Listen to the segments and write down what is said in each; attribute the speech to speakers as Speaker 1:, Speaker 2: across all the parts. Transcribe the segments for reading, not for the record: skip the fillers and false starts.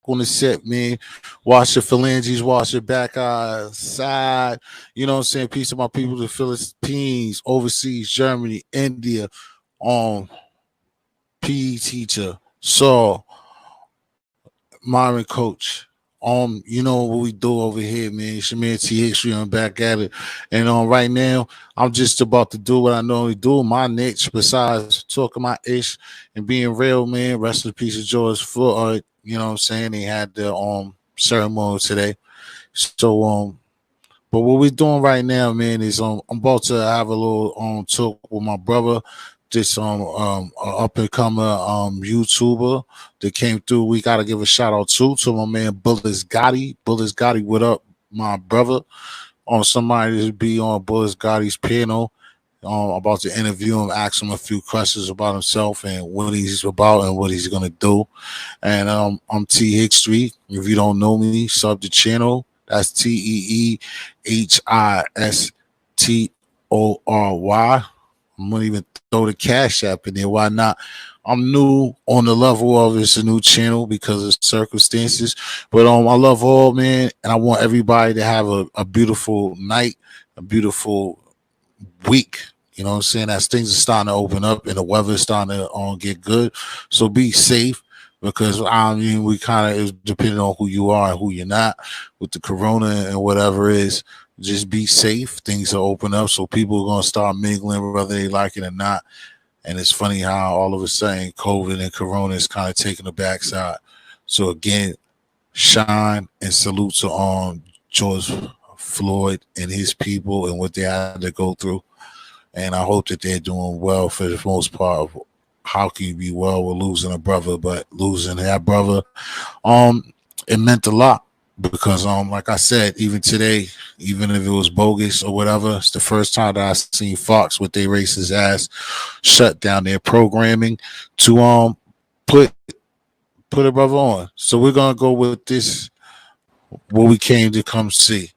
Speaker 1: on the set, man. Wash your phalanges, wash your back side. You know what I'm saying? Peace to my people, the Philippines, overseas, Germany, India, um, PE teacher, Saul, Myron coach. You know what we do over here, man. It's your man T History. I'm back at it. And right now, I'm just about to do what I normally do, my niche, besides talking my ish and being real, man. Rest in peace of George Floyd. You know what I'm saying? They had the ceremony today. So but what we're doing right now, man, is I'm about to have a little talk with my brother, this up and coming YouTuber that came through. We gotta give a shout out to my man Bullets Gotti. Bullets Gotti, what up, my brother? On somebody to be on Bullets Gotti's panel. About to interview him, ask him a few questions about himself and what he's about and what he's gonna do. And I'm T History. If you don't know me, sub the channel. That's TeeHistory. I'm gonna even throw the cash app in there. Why not? I'm new on the level of it's a new channel because of circumstances. But I love all, man, and I want everybody to have a beautiful night, a beautiful week. You know what I'm saying? As things are starting to open up and the weather's starting to get good. So be safe because I mean we kind of is depending on who you are and who you're not with the corona and whatever it is. Just be safe. Things will open up, so people are gonna start mingling whether they like it or not. And it's funny how all of a sudden COVID and corona is kind of taking the backside. So again, shine and salute to George Floyd and his people and what they had to go through. And I hope that they're doing well for the most part. How can you be well with losing a brother, but losing that brother, it meant a lot because like I said, even today, even if it was bogus or whatever, it's the first time that I seen Fox with their racist ass shut down their programming to put a brother on. So we're gonna go with this what we came to come see.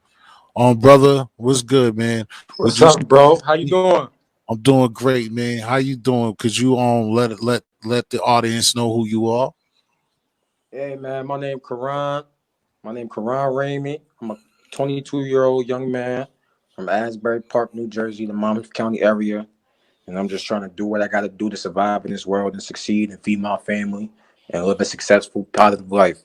Speaker 1: Brother, what's good, man?
Speaker 2: What's up, bro? How you doing?
Speaker 1: I'm doing great, man. How you doing? Could you let the audience know who you are?
Speaker 2: Hey, man, my name Karan. My name Karan Ramey. I'm a 22-year-old young man from Asbury Park, New Jersey, the Monmouth County area, and I'm just trying to do what I got to do to survive in this world and succeed and feed my family and live a successful, positive life.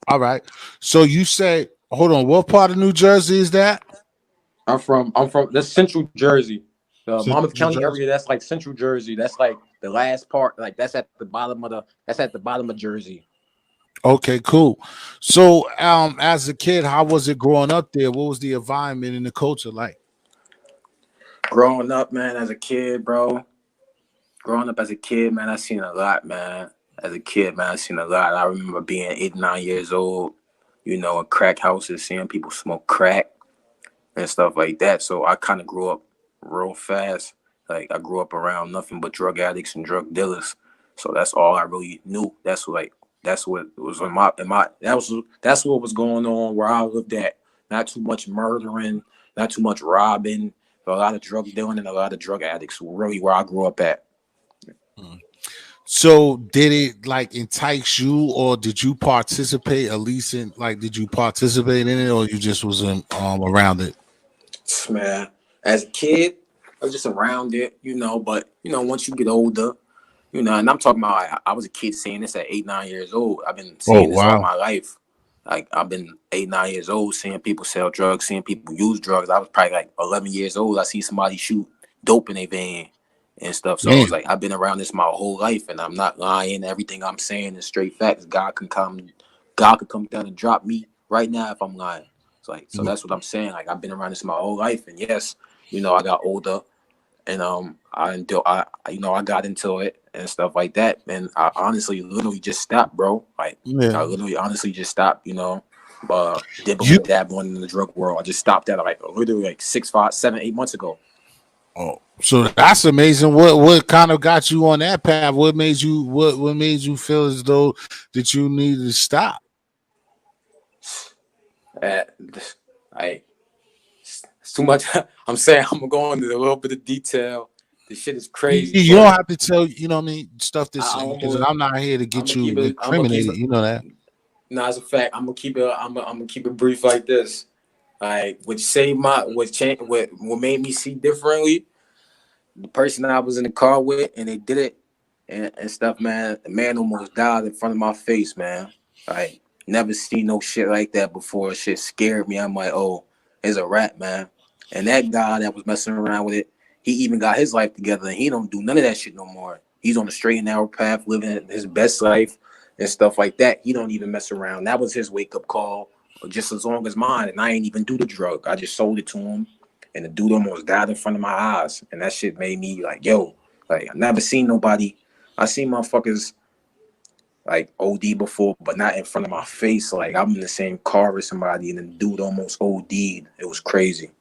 Speaker 1: All right. So you say, hold on, what part of New Jersey is that?
Speaker 2: I'm from the Central Jersey, the
Speaker 1: Central
Speaker 2: Monmouth
Speaker 1: New
Speaker 2: County
Speaker 1: Jersey.
Speaker 2: area. That's like Central Jersey. That's like the last part. Like that's at the bottom of Jersey.
Speaker 1: Okay, cool. So as a kid, how was it growing up there? What was the environment and the culture like?
Speaker 2: Growing up, man, as a kid, bro. Growing up as a kid, man, I seen a lot, man. As a kid, man, I seen a lot. I remember being 8, 9 years old, in crack houses, seeing people smoke crack and stuff like that. So I kind of grew up real fast. Like I grew up around nothing but drug addicts and drug dealers. So that's all I really knew. That's what was in my that's what was going on where I lived at. Not too much murdering, not too much robbing, but a lot of drug dealing and a lot of drug addicts. Really, where I grew up at.
Speaker 1: Mm. So did it like entice you, or did you participate? At least in like, did you participate in it, or you just was around it?
Speaker 2: Man, as a kid, I was just around it, but once you get older, and I'm talking about I was a kid saying this at 8, 9 years old. I've been
Speaker 1: Oh
Speaker 2: saying this all
Speaker 1: wow.
Speaker 2: my life. Like I've been 8, 9 years old, seeing people sell drugs, seeing people use drugs. I was probably like 11 years old. I see somebody shoot dope in a van and stuff. So I was
Speaker 1: Man.
Speaker 2: like, I've been around this my whole life, and I'm not lying. Everything I'm saying is straight facts. God could come down and drop me right now if I'm lying. It's like, so that's what I'm saying. Like I've been around this my whole life, and yes, I got older, and I got into it and stuff like that, and I honestly literally just stopped, bro. Like
Speaker 1: Yeah.
Speaker 2: I literally honestly just stopped,
Speaker 1: You
Speaker 2: dibbling dabbling in the drug world. I just stopped that like literally like 6, 5, 7, 8 months ago.
Speaker 1: Oh, so that's amazing. What kind of got you on that path? What made you feel as though that you needed to stop?
Speaker 2: Uh, I it's too much. I'm saying I'm gonna go into a little bit of detail. This shit is
Speaker 1: You
Speaker 2: crazy,
Speaker 1: don't have
Speaker 2: but
Speaker 1: to tell, you know what I mean, stuff this
Speaker 2: I
Speaker 1: because
Speaker 2: almost
Speaker 1: I'm not here to
Speaker 2: I'm
Speaker 1: get
Speaker 2: gonna
Speaker 1: you
Speaker 2: keep it. I'm gonna keep
Speaker 1: incriminated.
Speaker 2: it.
Speaker 1: You know that.
Speaker 2: Nah, as a fact, I'm gonna keep it brief like this. Like, what saved my, what changed, what made me see differently. The person I was in the car with, and they did it, and stuff, man. The man almost died in front of my face, man. Like, never seen no shit like that before. Shit scared me. I'm like, oh, it's a rat, man. And that guy that was messing around with it, he even got his life together, and he don't do none of that shit no more. He's on the straight and narrow path, living his best life and stuff like that. He don't even mess around. That was his wake up call, just as long as mine. And I ain't even do the drug. I just sold it to him, and the dude almost died in front of my eyes. And that shit made me like, yo, like I never seen nobody. I seen motherfuckers like OD before, but not in front of my face. Like I'm in the same car with somebody, and the dude almost OD'd. It was crazy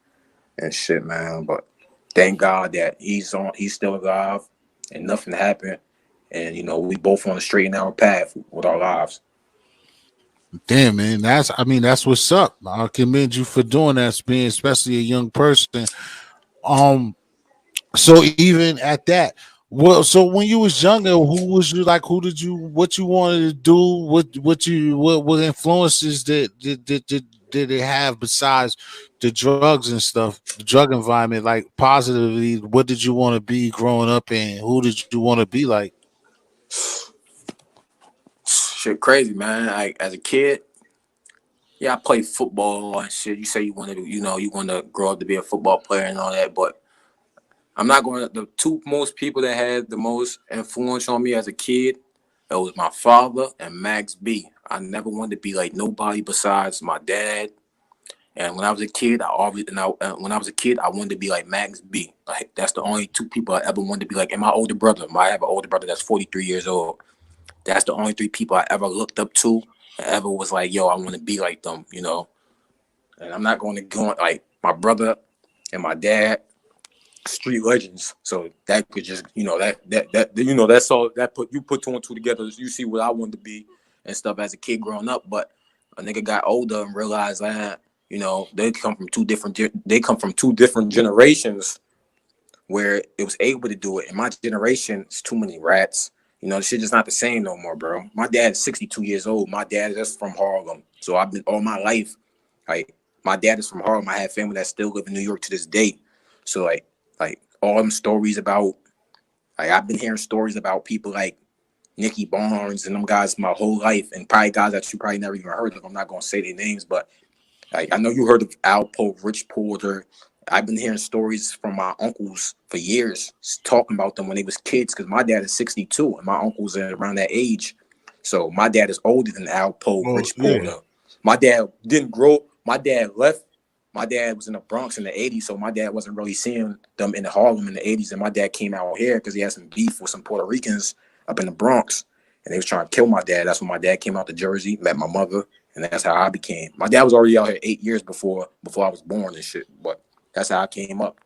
Speaker 2: and shit, man. But thank God that he's still alive, and nothing happened. And we both on a straight and narrow path with our lives.
Speaker 1: Damn, man, that's what's up. I commend you for doing that, being especially a young person. Um, so even at that, well, so when you was younger, who was you like? Who did you? What you wanted to do? What influences did it have besides the drugs and stuff? The drug environment, like positively. What did you want to be growing up, and who did you want to be like?
Speaker 2: Shit, crazy, man. Like as a kid, yeah, I played football and shit. You say you want to, you want to grow up to be a football player and all that, but I'm not going to. The two most people that had the most influence on me as a kid, it was my father and Max B. I never wanted to be like nobody besides my dad. And when I was a kid, when I was a kid, I wanted to be like Max B. Like that's the only two people I ever wanted to be like. And my older brother, I have an older brother that's 43 years old. That's the only three people I ever looked up to and ever was like, yo, I want to be like them. And I'm not going to go like my brother and my dad, street legends. So that could just, that's all that put two and two together. You see what I wanted to be and stuff as a kid growing up. But a nigga got older and realized that, they come from two different generations where it was able to do it. In my generation, it's too many rats. The shit just not the same no more, bro. My dad is 62 years old. My dad is from Harlem. So I've been all my life, like, my dad is from Harlem. I have family that still live in New York to this day. So like all them stories about, like I've been hearing stories about people like Nicky Barnes and them guys my whole life, and probably guys that you probably never even heard of. I'm not gonna say their names, but like I know you heard of Al Pope, Rich Porter. I've been hearing stories from my uncles for years, talking about them when they was kids. Because my dad is 62, and my uncles are around that age. So my dad is older than Al Pope,
Speaker 1: Well,
Speaker 2: Rich
Speaker 1: yeah.
Speaker 2: Porter. My dad didn't grow. My dad left. My dad was in the Bronx in the 80s, so my dad wasn't really seeing them in Harlem in the 80s. And my dad came out here because he had some beef with some Puerto Ricans up in the Bronx, and they was trying to kill my dad. That's when my dad came out to Jersey, met my mother, and that's how I became. My dad was already out here 8 years before I was born and shit. But that's how I came up.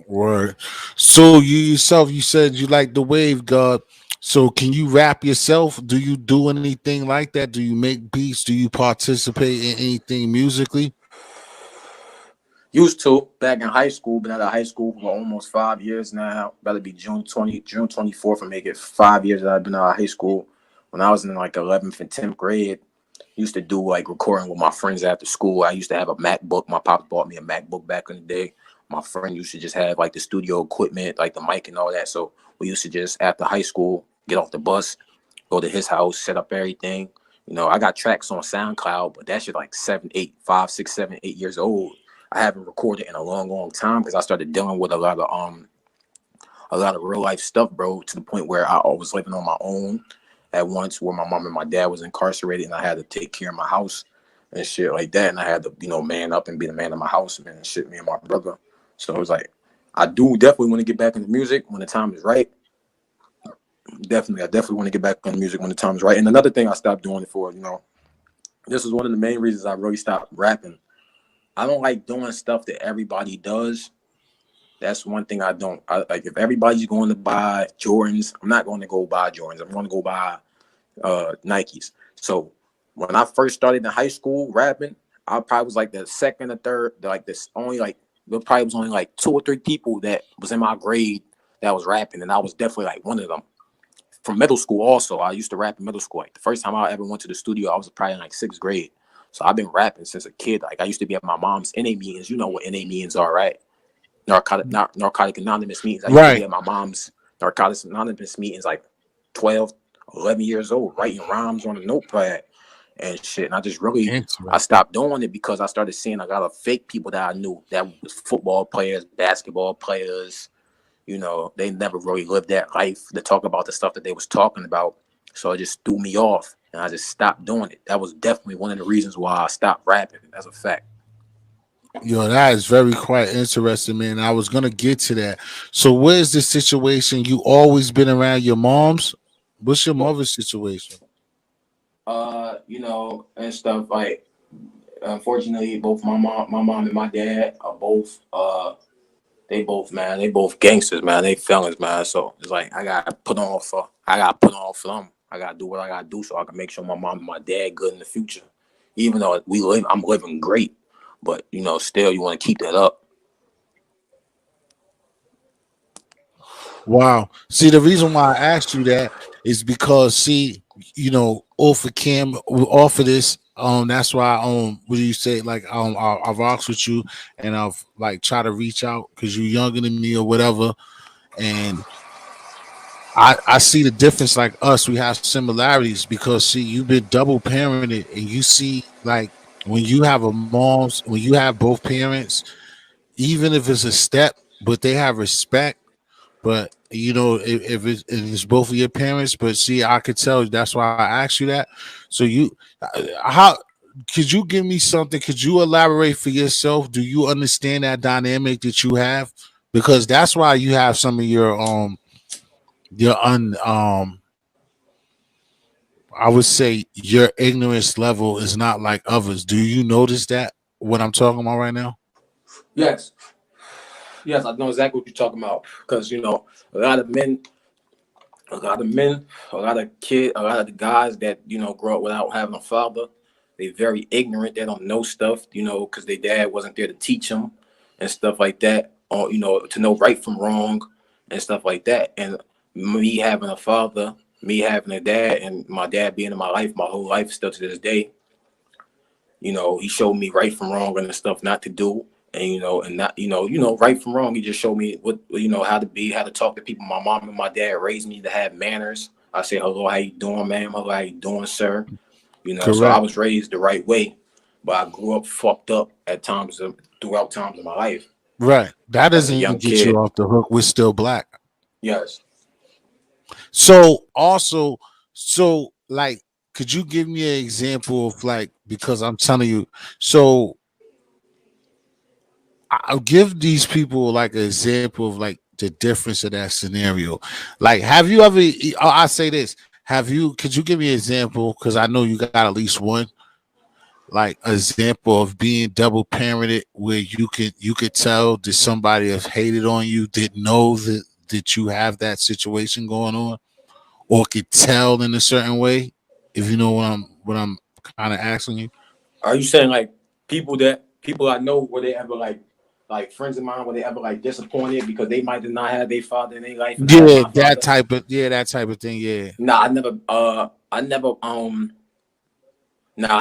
Speaker 1: Word. So you yourself, you said you like the wave god. So can you rap yourself? Do you do anything like that? Do you make beats? Do you participate in anything musically?
Speaker 2: Used to back in high school. Been out of high school for almost 5 years now. Better be June 24th and make it 5 years that I've been out of high school. When I was in like 11th and 10th grade, used to do like recording with my friends after school. I used to have a MacBook. My pops bought me a MacBook back in the day. My friend used to just have like the studio equipment, like the mic and all that. So we used to just after high school get off the bus, go to his house, set up everything. I got tracks on SoundCloud, but that shit like 7, 8, 5, 6, 7, 8 years old. I haven't recorded in a long, long time because I started dealing with a lot of real life stuff, bro, to the point where I was living on my own at once, where my mom and my dad was incarcerated, and I had to take care of my house and shit like that, and I had to, man up and be the man of my house, man, and shit, me and my brother. So it was like, I do definitely want to get back into music when the time is right. I definitely want to get back into music when the time is right. And another thing I stopped doing it for, this is one of the main reasons I really stopped rapping. I don't like doing stuff that everybody does. That's one thing I don't. Like if everybody's going to buy Jordans, I'm not going to go buy Jordans. I'm going to go buy Nikes. So when I first started in high school rapping, I probably was like the second or third, like this only like there probably was only like 2 or 3 people that was in my grade that was rapping, and I was definitely like one of them. From middle school, also, I used to rap in middle school. Like the first time I ever went to the studio, I was probably in like 6th grade. So I've been rapping since a kid. Like I used to be at my mom's NA meetings. You know what NA meetings are, right? Narcotic Anonymous meetings. I used to be
Speaker 1: Right.
Speaker 2: at my mom's Narcotics Anonymous meetings like 12, 11 years old, writing rhymes on a notepad and shit. And I
Speaker 1: Interesting.
Speaker 2: stopped doing it because I started seeing a lot of fake people that I knew that was football players, basketball players. They never really lived that life to talk about the stuff that they was talking about. So it just threw me off and I just stopped doing it. That was definitely one of the reasons why I stopped rapping. That's a fact.
Speaker 1: Yo, that is very quite interesting, man. I was gonna get to that. So, where's the situation? You always been around your mom's? What's your mother's situation?
Speaker 2: And stuff like unfortunately both my mom and my dad are both they both gangsters, man. They felons, man. So it's like I gotta put on for them. I gotta do what I gotta do so I can make sure my mom and my dad good in the future. Even though I'm living great, but still you want to keep that up.
Speaker 1: Wow. See, the reason why I asked you that is because, see, off of cam, off of this, that's why, what do you say? Like, I've asked with you, and I've like try to reach out because you're younger than me or whatever, and I see the difference. Like us, we have similarities because see, you've been double parented, and you see like when you have both parents, even if it's a step, but they have respect. But if it's both of your parents, but see, I could tell that's why I asked you that. So how could you give me something? Could you elaborate for yourself? Do you understand that dynamic that you have? Because that's why you have some of your I would say your ignorance level is not like others. Do you notice that what I'm talking about right now?
Speaker 2: Yes, yes, I know exactly what you're talking about because a lot of men, a lot of men, a lot of the guys that grow up without having a father, they very ignorant. They don't know stuff, because their dad wasn't there to teach them and stuff like that, or to know right from wrong and stuff like that. And me having a father, me having a dad, and my dad being in my life, my whole life still to this day, he showed me right from wrong and the stuff not to do. And and not right from wrong. He just showed me what how to be, how to talk to people. My mom and my dad raised me to have manners. I say hello, how you doing, ma'am? Hello, how you doing, sir? So I
Speaker 1: Correct.
Speaker 2: was raised the right way, but I grew up fucked up at times throughout times of my life
Speaker 1: Right. That
Speaker 2: as a
Speaker 1: doesn't
Speaker 2: young
Speaker 1: get you
Speaker 2: kid.
Speaker 1: off the hook. We're still black.
Speaker 2: Yes.
Speaker 1: So also, so like, could you give me an example of like because I'm telling you, so I'll give these people like an example of like the difference of that scenario. Like, have you ever? I say this. Have you? Could you give me an example? Because I know you got at least one. Like an example of being double parented, where you could tell that somebody has hated on you, didn't know that you have that situation going on, or could tell in a certain way. If you know what I'm kind of asking you.
Speaker 2: Are you saying like people I know were they ever like friends of mine were they ever like disappointed because they might have not had their father in their life and I had
Speaker 1: Yeah,
Speaker 2: my father?
Speaker 1: that type of thing. Yeah.
Speaker 2: Nah, I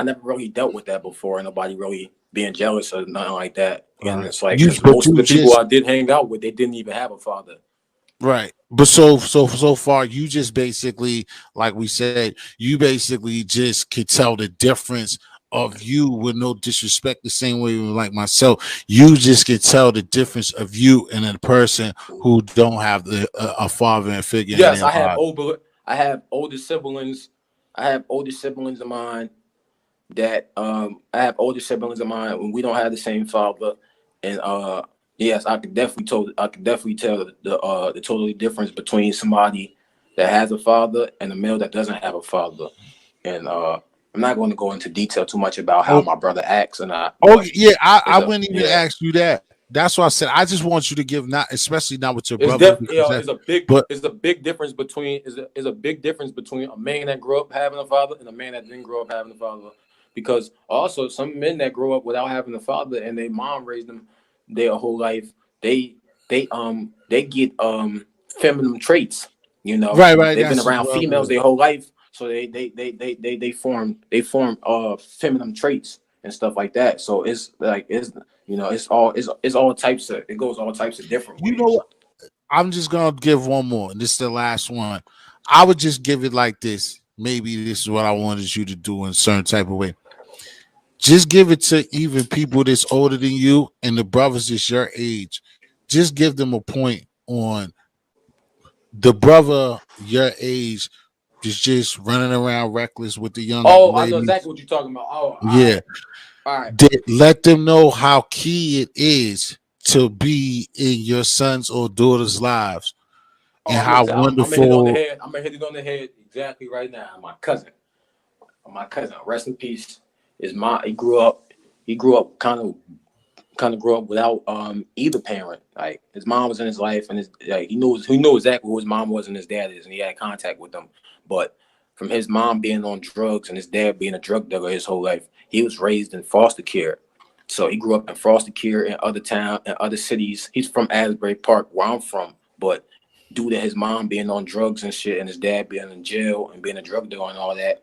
Speaker 2: never really dealt with that before. Nobody really being jealous or nothing like that.
Speaker 1: All
Speaker 2: And
Speaker 1: right.
Speaker 2: it's like
Speaker 1: You
Speaker 2: because
Speaker 1: but
Speaker 2: most of
Speaker 1: you
Speaker 2: the people
Speaker 1: just
Speaker 2: I did hang out with, they didn't even have a father.
Speaker 1: right. But so far you just basically like we said, you basically just could tell the difference of you with no disrespect the same way like myself. You just can tell the difference of you and a person who don't have a father and figure in
Speaker 2: Yes,
Speaker 1: their life.
Speaker 2: I have older siblings. I have older siblings of mine that I have older siblings of mine when we don't have the same father, and yes, I could definitely tell the totally difference between somebody that has a father and a male that doesn't have a father. And I'm not going to go into detail too much about how
Speaker 1: Oh,
Speaker 2: my brother acts and I,
Speaker 1: oh
Speaker 2: but
Speaker 1: yeah, I
Speaker 2: it's a
Speaker 1: wouldn't even
Speaker 2: yeah.
Speaker 1: ask you that. That's why I said I just want you to give not especially not with your
Speaker 2: It's
Speaker 1: brother
Speaker 2: def
Speaker 1: because that but
Speaker 2: it's a big difference between is a big difference between a man that grew up having a father and a man that didn't grow up having a father. Because also some men that grow up without having a father and their mom raised them, their whole life, they they get feminine traits. You know,
Speaker 1: Right, right.
Speaker 2: they've been
Speaker 1: That's
Speaker 2: around
Speaker 1: well,
Speaker 2: females their whole life, so they form feminine traits and stuff like that. So it's like it's all types of it goes all types of different
Speaker 1: you know
Speaker 2: ways.
Speaker 1: what? I'm just gonna give one more, and this is the last one. I would just give it like this. Maybe this is what I wanted you to do in a certain type of way. Just give it to even people that's older than you and the brothers that's your age. Just give them a point on the brother your age is just running around reckless with the young
Speaker 2: Oh, I know
Speaker 1: ladies.
Speaker 2: exactly what you're talking about. Oh, all
Speaker 1: Yeah,
Speaker 2: right, all right.
Speaker 1: let them know how key it is to be in your son's or daughter's lives
Speaker 2: Oh,
Speaker 1: and how
Speaker 2: I'm gonna hit it on the
Speaker 1: wonderful.
Speaker 2: head. I'm gonna hit it on the head exactly right now. My cousin, rest in peace. His mom, he grew up kind of grew up without either parent. Like his mom was in his life, and he knew exactly who his mom was and his dad is, and he had contact with them. But from his mom being on drugs and his dad being a drug dealer his whole life, he was raised in foster care. So he grew up in foster care in other cities. He's from Asbury Park, where I'm from, but due to his mom being on drugs and shit, and his dad being in jail and being a drug dealer and all that,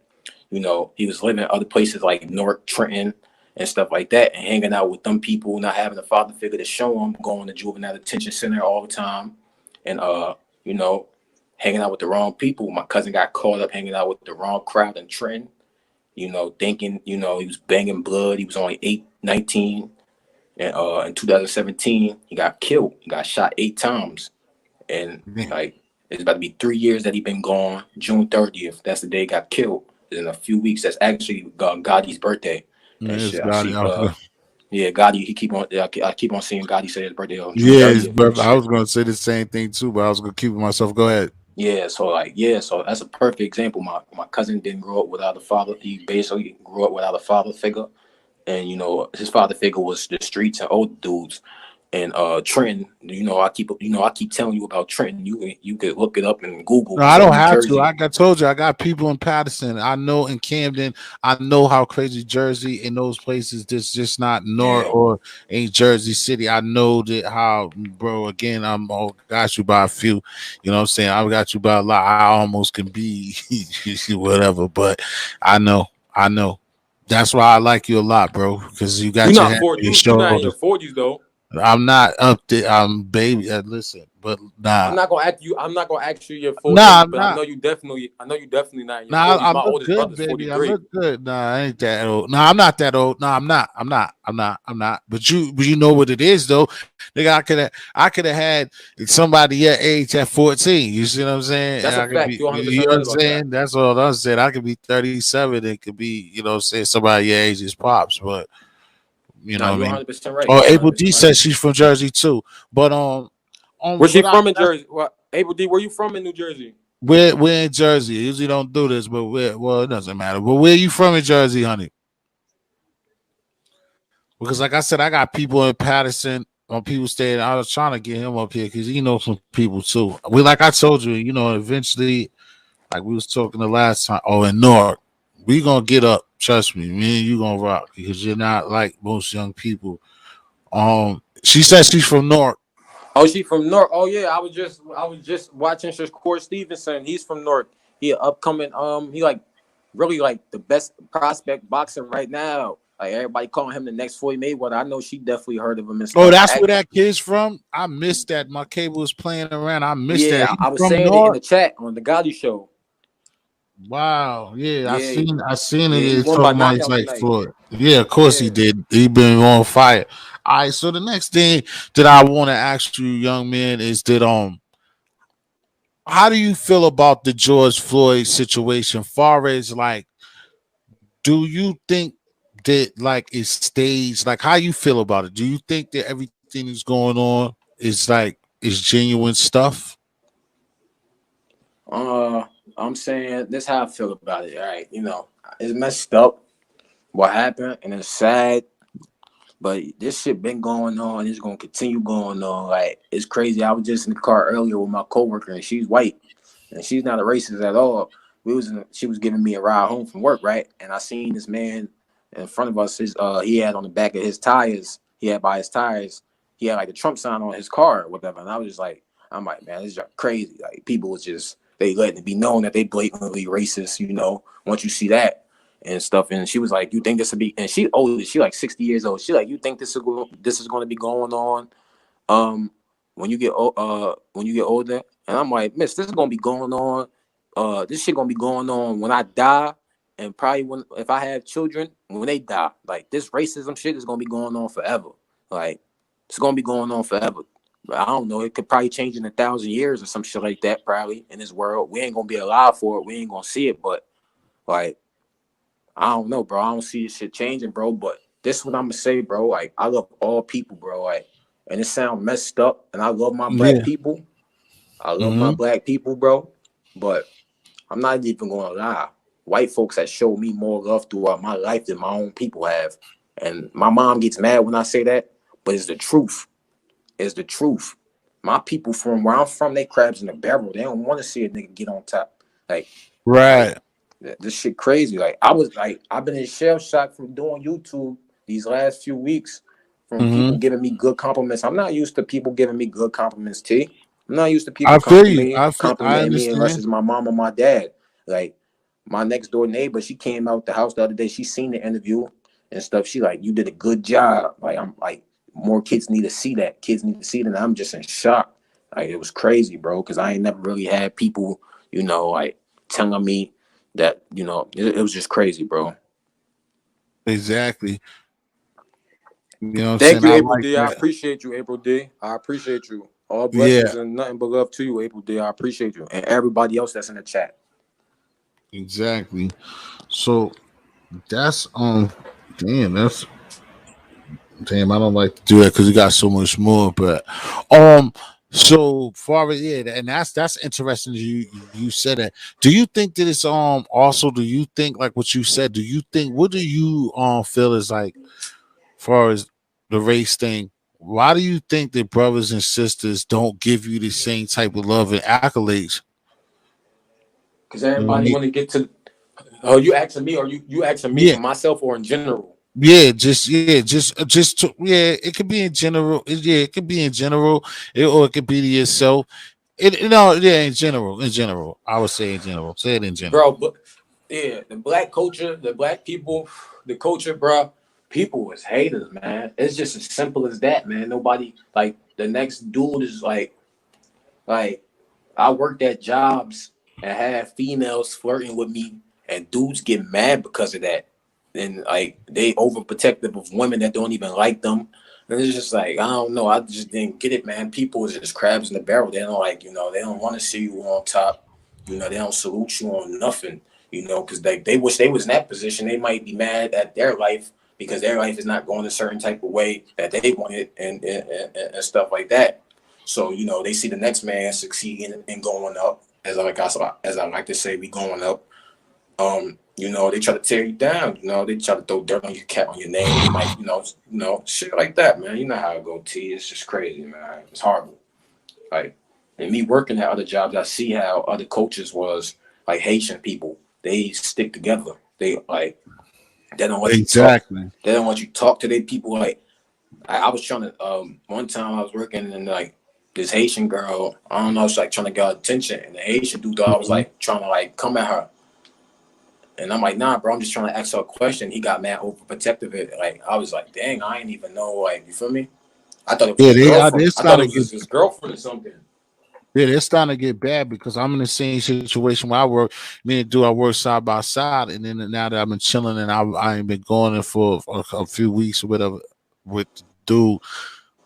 Speaker 2: he was living in other places like Newark, Trenton, and stuff like that, and hanging out with them people, not having a father figure to show him, going to juvenile detention center all the time, and you know, hanging out with the wrong people. My cousin got caught up hanging out with the wrong crowd in Trenton, thinking, he was banging blood. He was only 19, and in 2017, he got killed. He got shot 8 times, and like it's about to be 3 years that he been gone. June 30th, that's the day he got killed. In a few weeks, that's actually Gotti's birthday and
Speaker 1: It's
Speaker 2: shit. I
Speaker 1: got it.
Speaker 2: see. Yeah, Gotti. He keep on. I keep on seeing Gotti say his birthday on June
Speaker 1: Yeah, his
Speaker 2: 30th and
Speaker 1: birth. I
Speaker 2: shit.
Speaker 1: was gonna say the same thing too, but I was gonna keep it myself. Go ahead.
Speaker 2: So that's a perfect example. My cousin didn't grow up without a father. He basically grew up without a father figure, and his father figure was the streets and old dudes. And Trenton, I keep telling you about Trenton. You could look it up in Google.
Speaker 1: No,
Speaker 2: It's
Speaker 1: I
Speaker 2: in
Speaker 1: don't
Speaker 2: New
Speaker 1: have to.
Speaker 2: Jersey.
Speaker 1: Told you I got people in Patterson. I know in Camden. I know how crazy Jersey and those places. This just not North
Speaker 2: Yeah.
Speaker 1: or ain't Jersey City. I know that how, bro. Again, I'm all got you by a few. You know what I'm saying? I got you by a lot. I almost can be whatever, but I know. I know. That's why I like you a lot, bro. Because you
Speaker 2: You're
Speaker 1: got your
Speaker 2: not
Speaker 1: head
Speaker 2: four.
Speaker 1: on your
Speaker 2: You're not in your
Speaker 1: shoulders.
Speaker 2: 40s though.
Speaker 1: I'm not up there. I'm baby. Listen, but nah,
Speaker 2: I'm not gonna ask you your full
Speaker 1: nah,
Speaker 2: age,
Speaker 1: I'm
Speaker 2: but I
Speaker 1: not.
Speaker 2: know you definitely. I know you definitely not in your
Speaker 1: Nah,
Speaker 2: 40s.
Speaker 1: I
Speaker 2: My
Speaker 1: look
Speaker 2: oldest
Speaker 1: good,
Speaker 2: brother's
Speaker 1: baby. I
Speaker 2: 43.
Speaker 1: look good. Nah, I ain't that old. Nah, I'm not that old. Nah, I'm not. I'm not. I'm not. I'm not. But you know what it is though. Nigga, I could have had somebody your age at 14. You see what I'm saying? And
Speaker 2: That's a
Speaker 1: I could
Speaker 2: fact.
Speaker 1: be,
Speaker 2: You're 100
Speaker 1: you
Speaker 2: percent
Speaker 1: know what
Speaker 2: right
Speaker 1: I'm
Speaker 2: about that.
Speaker 1: saying? That's all I'm saying. I could be 37. It could be, what I'm saying, somebody your age is pops, but you
Speaker 2: Nah,
Speaker 1: know what I
Speaker 2: you're
Speaker 1: mean?
Speaker 2: 100% right.
Speaker 1: Oh,
Speaker 2: You're
Speaker 1: April
Speaker 2: 100%
Speaker 1: D
Speaker 2: right.
Speaker 1: says she's from Jersey too. But
Speaker 2: Where's she
Speaker 1: what I
Speaker 2: from in
Speaker 1: that's
Speaker 2: Jersey? What? Abel D, where you from in New Jersey?
Speaker 1: we're in Jersey. Usually don't do this, but well, it doesn't matter. But where you from in Jersey, honey? Because like I said, I got people in Patterson. People staying. I was trying to get him up here because he knows some people too. Like I told you, eventually, like we was talking the last time. Oh, in Newark, we gonna get up. Trust me, me and you gonna rock because you're not like most young people. She said she's from Newark.
Speaker 2: Oh, she from North. Oh yeah, I was just watching Shakur Stevenson. He's from North. He an upcoming he like really like the best prospect boxer right now. Like everybody calling him the next Floyd Mayweather. I know she definitely heard of him and
Speaker 1: Oh,
Speaker 2: stuff.
Speaker 1: that's where that kid's from. I missed that. My cable was playing around. I missed that.
Speaker 2: Yeah,
Speaker 1: He's
Speaker 2: I was
Speaker 1: from
Speaker 2: saying it in
Speaker 1: Newark.
Speaker 2: the chat on the Gotti show.
Speaker 1: Wow. Yeah, I
Speaker 2: Yeah,
Speaker 1: seen I seen it.
Speaker 2: yeah, he
Speaker 1: It's
Speaker 2: won by
Speaker 1: talking about he's
Speaker 2: knockout
Speaker 1: like
Speaker 2: tonight.
Speaker 1: Floyd. Yeah, of course he
Speaker 2: Yeah.
Speaker 1: did. He been on fire. All right. So the next thing that I want to ask you, young man, is that how do you feel about the George Floyd situation? Far as like, do you think that like it's staged? Like, how you feel about it? Do you think that everything is going on is genuine stuff?
Speaker 2: Uh, I'm saying this how I feel about it. All right, it's messed up what happened, and it's sad. But this shit been going on. It's gonna continue going on. Like it's crazy. I was just in the car earlier with my coworker, and she's white, and she's not a racist at all. She was giving me a ride home from work, right? And I seen this man in front of us. He had on the back of his tires. He had by his tires. he had like the Trump sign on his car or whatever. And I was just like, I'm like, man, this is crazy. Like people was just they letting it be known that they blatantly racist, once you see that and stuff. And she was like, you think this would be, and she old, she like 60 years old. She like, you think this is going to be going on um when you get older? And I'm like, miss, this is gonna be going on. This shit gonna be going on when I die, and probably when if I have children when they die. Like this racism shit is gonna be going on forever. Like it's gonna be going on forever. I don't know. It could probably change in 1,000 years or some shit like that. Probably in this world, we ain't gonna be alive for it. We ain't gonna see it. But like, I don't know, bro. I don't see this shit changing, bro. But this is what I'm gonna say, bro. Like, I love all people, bro. Like, and it sounds messed up, and I love my black
Speaker 1: Yeah.
Speaker 2: people. I love my
Speaker 1: Mm-hmm.
Speaker 2: black people, bro. But I'm not even gonna lie. White folks have showed me more love throughout my life than my own people have. And my mom gets mad when I say that, but it's the truth. It's the truth. My people from where I'm from, they crabs in the barrel. They don't want to see a nigga get on top. Like, like
Speaker 1: Right.
Speaker 2: this shit crazy. Like I was like, I've been in shell shock from doing YouTube these last few weeks from people
Speaker 1: Mm-hmm.
Speaker 2: giving me good compliments. I'm not used to people giving me good compliments, T. I'm not used to people
Speaker 1: I feel you. I
Speaker 2: complimenting me unless
Speaker 1: understand.
Speaker 2: it's my mom or my dad. Like my next door neighbor, she came out the house the other day. She seen the interview and stuff. She like, you did a good job. Like I'm like, more kids need to see that. Kids need to see that. And I'm just in shock. Like it was crazy, bro. Because I ain't never really had people, like telling me that it was just crazy, bro.
Speaker 1: Exactly. You know what I'm
Speaker 2: Thank
Speaker 1: saying?
Speaker 2: you,
Speaker 1: I
Speaker 2: April
Speaker 1: like
Speaker 2: D. I
Speaker 1: that.
Speaker 2: appreciate you, April D. I appreciate you. All blessings
Speaker 1: Yeah.
Speaker 2: and nothing but love to you, April D. I appreciate you and everybody else that's in the chat.
Speaker 1: Exactly. So that's damn, that's damn. I don't like to do that because we got so much more. But um, so far as yeah, and that's interesting. You said that. Do you think that it's also? Do you think like what you said? Do you think what do you feel is like far as the race thing? Why do you think that brothers and sisters don't give you the same type of love and accolades
Speaker 2: Because
Speaker 1: when
Speaker 2: everybody
Speaker 1: they?
Speaker 2: want to get to. Oh, you asking me, or you asking me
Speaker 1: Yeah,
Speaker 2: for myself, or in general?
Speaker 1: yeah, it could be in general. Yeah, it could be in general, or it could be to yourself. Yeah, in general, I would say in general. Say it in general.
Speaker 2: Bro, but yeah, the black culture, the black people, the culture, bro. People is haters, man. It's just as simple as that, man. Nobody like the next dude is like I worked at jobs and had females flirting with me, and dudes get mad because of that. And like they overprotective of women that don't even like them. And it's just like I don't know. I just didn't get it, man. People is just crabs in the barrel. They don't like, they don't want to see you on top. They don't salute you on nothing. Because they wish they was in that position. They might be mad at their life because their life is not going a certain type of way that they wanted and stuff like that. So they see the next man succeeding and going up. As I like to say, we going up. They try to tear you down. They try to throw dirt on your cat on your name. They might, shit like that, man. You know how it go, T. It's just crazy, man. It's horrible. Like, and me working at other jobs, I see how other coaches was like Haitian people. They stick together. They like they don't let you talk.
Speaker 1: Exactly.
Speaker 2: They don't want you to talk to their people. Like I was trying to one time I was working and like this Haitian girl, I don't know, she's like trying to get attention, and the Haitian dude thought I was
Speaker 1: Mhm.
Speaker 2: like trying to like come at her. And I'm like, nah, bro, I'm just trying to ask her a question. He got mad overprotective. Like, I was like, dang, I ain't even know, like, you feel me? I thought it was
Speaker 1: Yeah,
Speaker 2: his girlfriend.
Speaker 1: they're
Speaker 2: I thought
Speaker 1: starting
Speaker 2: it
Speaker 1: to
Speaker 2: was
Speaker 1: get
Speaker 2: his girlfriend or something.
Speaker 1: yeah, they're starting to get bad because I'm in the same situation where I work. Me and dude, I work side by side, and then now that I've been chilling and I ain't been going in for a few weeks or whatever with dude.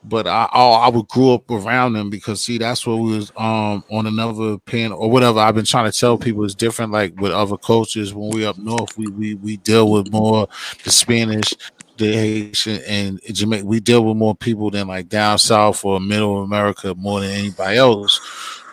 Speaker 1: But I would grew up around them because see that's what we was on another panel or whatever. I've been trying to tell people it's different like with other cultures. When we up north, we deal with more the Spanish, the Haitian, and Jamaica. We deal with more people than like down south or middle America more than anybody else.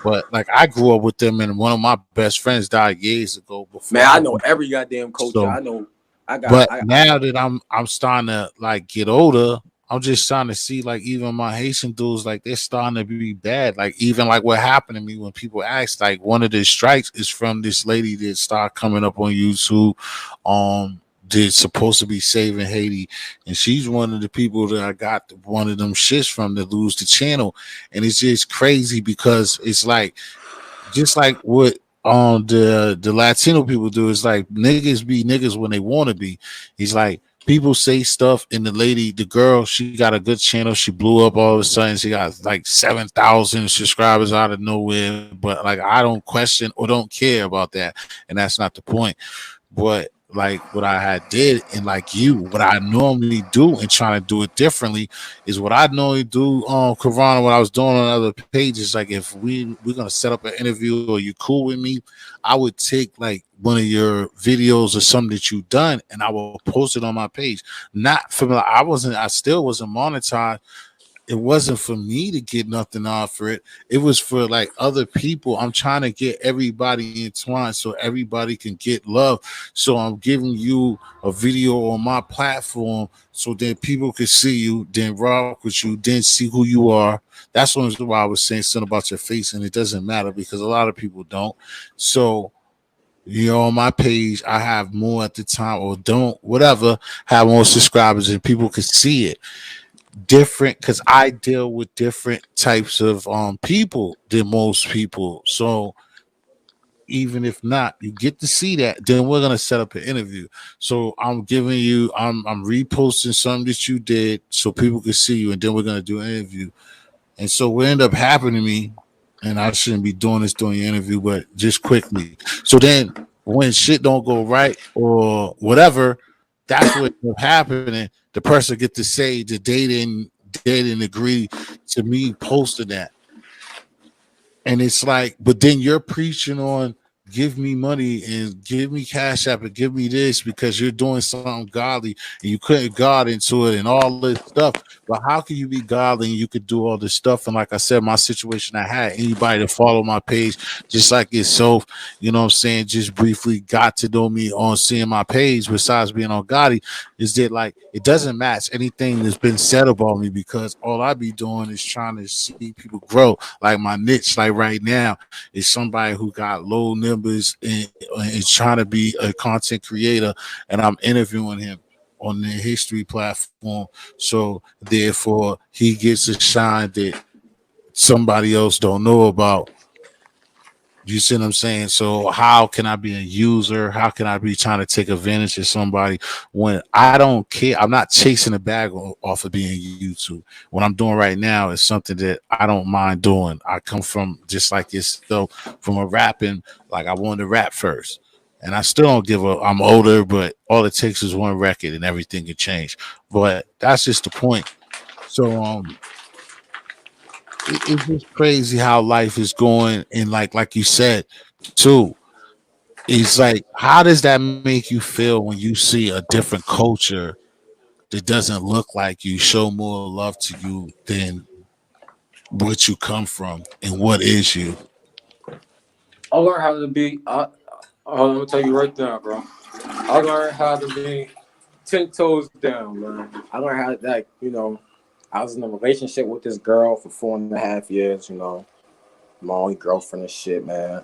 Speaker 1: But like I grew up with them, and one of my best friends died years ago before
Speaker 2: Man,
Speaker 1: I.
Speaker 2: I know every goddamn culture.
Speaker 1: So
Speaker 2: I know. I got.
Speaker 1: but now that I'm starting to like get older, I'm just starting to see like even my Haitian dudes like they're starting to be bad. Like even like what happened to me when people ask like one of the strikes is from this lady that started coming up on YouTube. did supposed to be saving Haiti, and she's one of the people that I got one of them shits from to lose the channel, and it's just crazy because it's like just like what the Latino people do is like niggas be niggas when they want to be. He's like people say stuff, and the girl, she got a good channel. She blew up all of a sudden. She got like 7,000 subscribers out of nowhere. But like I don't question or don't care about that, and that's not the point. But like what I had did, and like you, what I normally do and trying to do it differently is what I normally do Corona when I was doing on other pages. Like if we're gonna set up an interview or you cool with me, I would take like one of your videos or something that you done and I will post it on my page. Not from like, I still wasn't monetized. It wasn't for me to get nothing off for it. It was for like other people. I'm trying to get everybody entwined so everybody can get love. So I'm giving you a video on my platform so then people can see you, then rock with you, then see who you are. That's why I was saying something about your face, and it doesn't matter because a lot of people don't. So on my page, I have more at the time, or don't, whatever, have more subscribers, and people can see it different because I deal with different types of people than most people. So even if not, you get to see that, then we're gonna set up an interview. So I'm reposting something that you did so people can see you, and then we're gonna do an interview. And so what ended up happening to me, and I shouldn't be doing this during the interview, but just quickly. So then when shit don't go right or whatever, that's what ended up happening. The person get to say that they didn't agree to me posting that. And it's like, but then you're preaching on give me money and give me cash app and give me this because you're doing something godly and you couldn't God into it and all this stuff. But how can you be godly and you could do all this stuff? And like I said, my situation, I had anybody to follow my page, just like yourself, you know what I'm saying, just briefly got to know me on seeing my page besides being on Gotti, is that like it doesn't match anything that's been said about me because all I be doing is trying to see people grow. Like my niche, like right now, is somebody who got low numbers and is trying to be a content creator, and I'm interviewing him on the history platform. So therefore, he gets a shine that somebody else don't know about. You see what I'm saying? So how can I be a user? How can I be trying to take advantage of somebody when I don't care? I'm not chasing a bag off of being YouTube. What I'm doing right now is something that I don't mind doing. I come from just like yourself, from a rapping, like I wanted to rap first. And I still don't give a, I'm older, but all it takes is one record and everything can change. But that's just the point. So it's just crazy how life is going, and like you said too, it's like how does that make you feel when you see a different culture that doesn't look like you show more love to you than what you come from and what is you?
Speaker 2: I learned how to be. I'm gonna tell you right now, bro. I learned how to be 10 toes down, man. I learned how to, like, I was in a relationship with this girl for 4.5 years. My only girlfriend and shit, man.